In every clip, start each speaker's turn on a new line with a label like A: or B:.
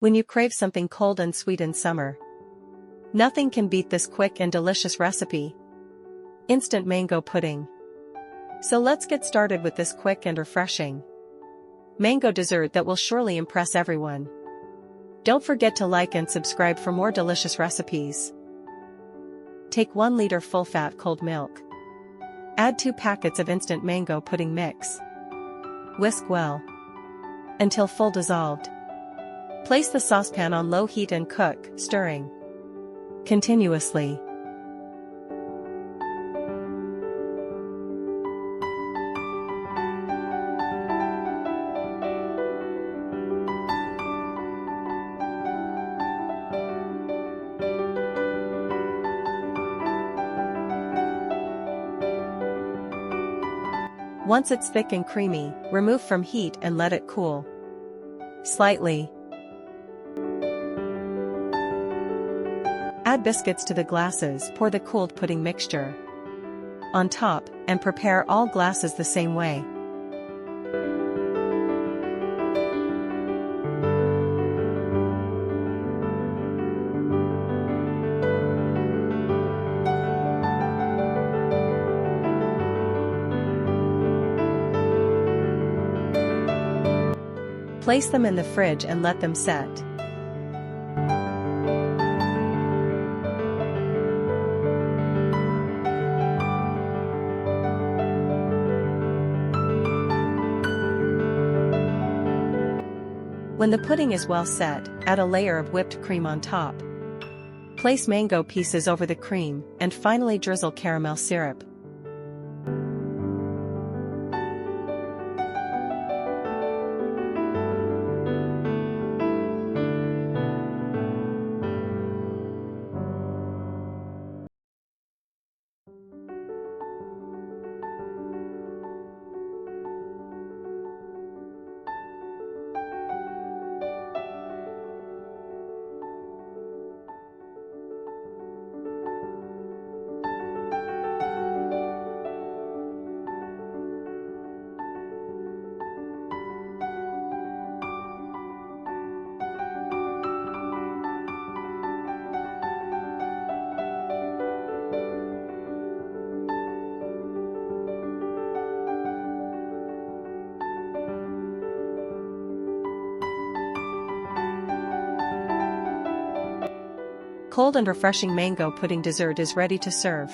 A: When you crave something cold and sweet in summer, nothing can beat this quick and delicious recipe. Instant mango pudding. So let's get started with this quick and refreshing mango dessert that will surely impress everyone. Don't forget to like and subscribe for more delicious recipes. Take 1 liter full-fat cold milk. Add 2 packets of instant mango pudding mix. Whisk well until full dissolved. Place the saucepan on low heat and cook, stirring continuously. Once it's thick and creamy, remove from heat and let it cool slightly. Add biscuits to the glasses, pour the cooled pudding mixture on top, and prepare all glasses the same way. Place them in the fridge and let them set. When the pudding is well set, add a layer of whipped cream on top. Place mango pieces over the cream, and finally drizzle caramel syrup. Cold and refreshing mango pudding dessert is ready to serve.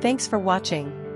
A: Thanks for watching.